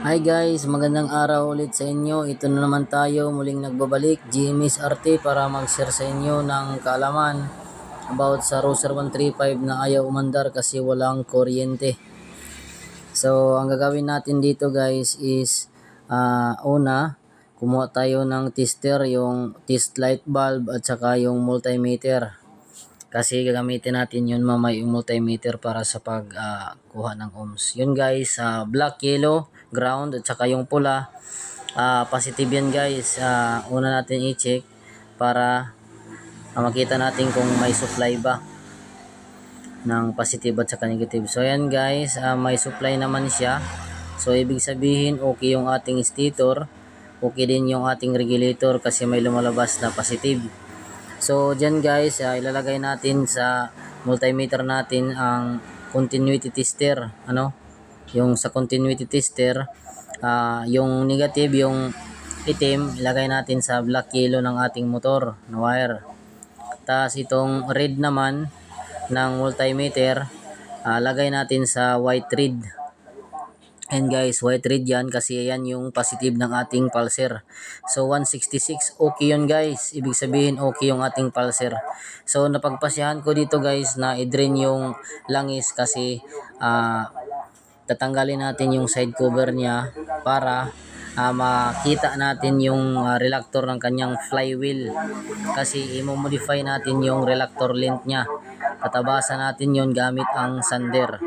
Hi guys, magandang araw ulit sa inyo. Ito na naman tayo muling nagbabalik, GMS RT, para mag-share sa inyo ng kaalaman about sa Rouser 135 na ayaw umandar kasi walang kuryente. So, ang gagawin natin dito guys is una, kumuha tayo ng tester, yung test light bulb at saka yung multimeter. Kasi gagamitin natin yun mamaya, yung multimeter, para sa pagkuha ng ohms. Yun guys, black, yellow, ground at saka yung pula, positive yan guys. Una natin i-check para makita natin kung may supply ba ng positive at saka negative. So yan guys, may supply naman siya. So ibig sabihin okay yung ating stator, okay din yung ating regulator kasi may lumalabas na positive. So dyan guys, ilalagay natin sa multimeter natin ang continuity tester. Yung sa continuity tester, yung negative, yung itim, ilagay natin sa black yellow ng ating motor na wire. Tapos itong red naman ng multimeter, lagay natin sa white red. And guys, white red yan kasi yan yung positive ng ating pulser. So 166, okay yun guys. Ibig sabihin okay yung ating pulser. So napagpasyahan ko dito guys na i-drain yung langis kasi tatanggalin natin yung side cover niya para makita natin yung reluctor ng kanyang flywheel. Kasi i-modify natin yung reluctor length niya. Tatabasan natin yon gamit ang sander.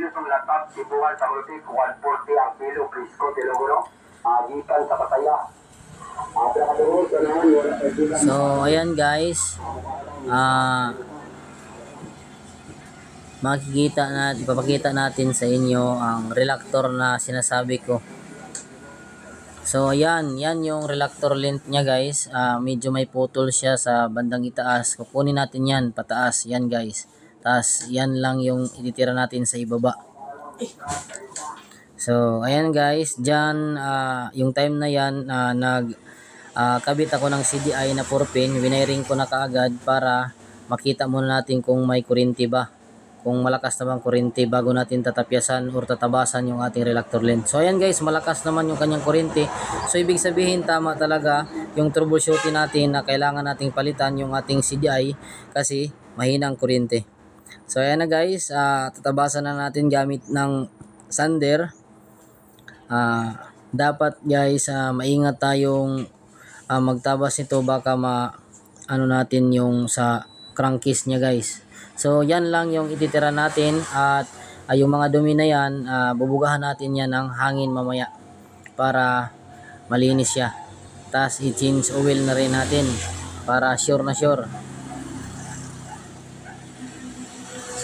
So ayan guys, ipapakita natin sa inyo ang reluctor na sinasabi ko. So ayan, yan yung reluctor length niya guys. Medyo may putol siya sa bandang itaas. Kukunin natin yan pataas, yan guys. Tapos yan lang yung ititira natin sa ibaba. So ayan guys, dyan yung time na yan, kabit ako ng CDI na 4-pin. Winiring ko na kaagad para makita muna natin kung may kuryente ba, kung malakas na bang kuryente bago natin tatapyasan or tatabasan yung ating reluctor length. So ayan guys, malakas naman yung kanyang kuryente. So ibig sabihin tama talaga yung troubleshooting natin na kailangan nating palitan yung ating CDI kasi mahina ang kuryente. So ayan na guys, tatabasan na natin gamit ng sander. Dapat guys, maingat tayong magtabas nito, baka natin yung sa crankcase niya guys. So yan lang yung ititira natin at yung mga dumi na yan, bubugahan natin yan ng hangin mamaya para malinis siya. Tapos i-change oil na rin natin para sure na sure.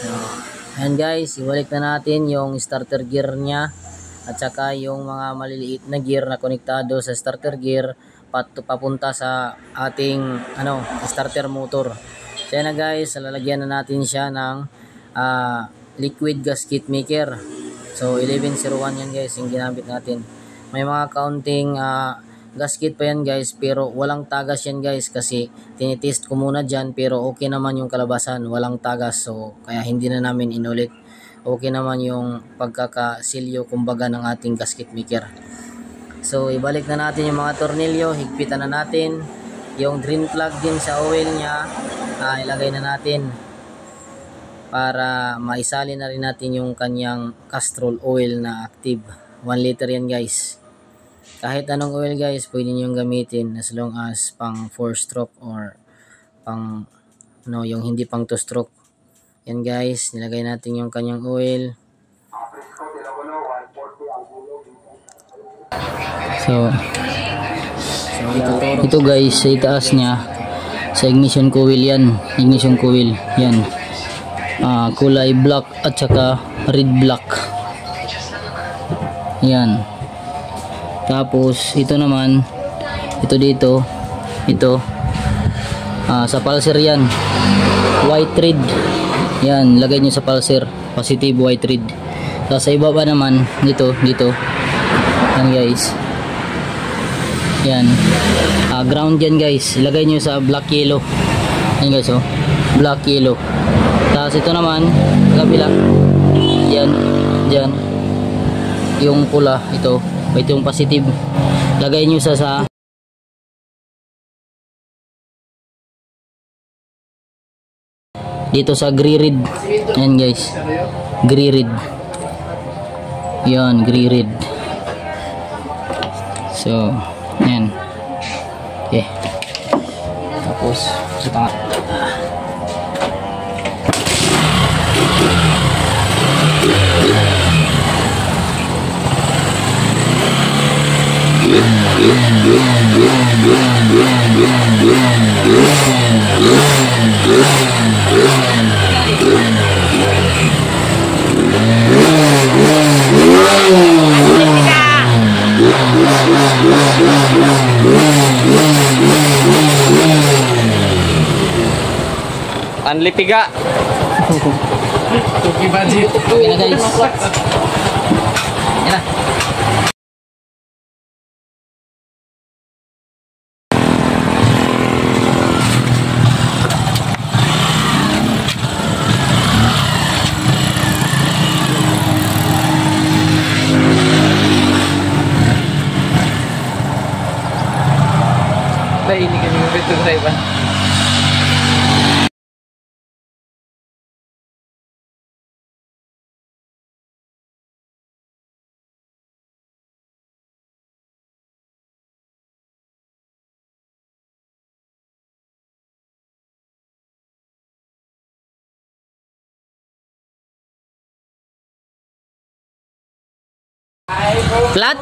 So ayan guys, ibalik na natin yung starter gear niya at saka yung mga maliliit na gear na konektado sa starter gear papunta sa ating starter motor. So yan na guys, lalagyan na natin siya ng liquid gasket maker. So 1101 yan guys yung ginamit natin. May mga counting gasket pa yan guys, pero walang tagas yan guys kasi tinitest ko muna dyan, pero okay naman yung kalabasan, walang tagas. So kaya hindi na namin inulit. Okay naman yung pagkakasilyo kumbaga ng ating gasket maker. So ibalik na natin yung mga tornilyo, higpitan na natin yung drain plug din sa oil niya. Ilagay na natin para maisali na rin natin yung kanyang Castrol oil na active. 1 liter yan guys. Kahit anong oil guys pwede nyo gamitin as long as pang 4 stroke or pang yung hindi pang 2 stroke. Yan guys, nilagay natin yung kanyang oil. So ito guys, sa itaas niya, sa ignition coil yan, ignition coil yan, kulay black at saka red black yan. Tapos ito naman, ito dito, ito sa pulser yan, white red yan, lagay nyo sa pulser, positive white red. Tapos sa ibaba naman, dito yan guys, yan, ground yan guys, ilagay nyo sa black yellow yan guys, black yellow. Tapos ito naman kabila yan, dyan yung pula, ito ito yung positive. Lagay nyo sa dito sa grid. Ayan guys, grid. Yan, grid. So ayan, okay. Tapos sa tanga. Panlipiga. Tuki budget. Okay na guys. Yan na. Ini kami betul saya Pak. Flat?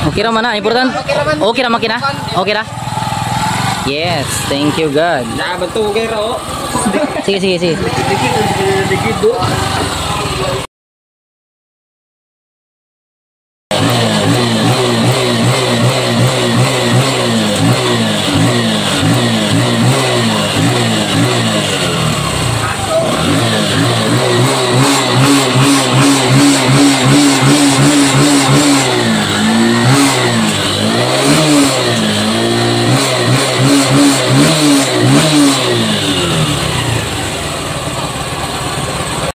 Okay ra man na, important. Okay ra makina. Okay ra. Yes, thank you God. Nah, betul kira. Sige, sige, sige. Dikit do.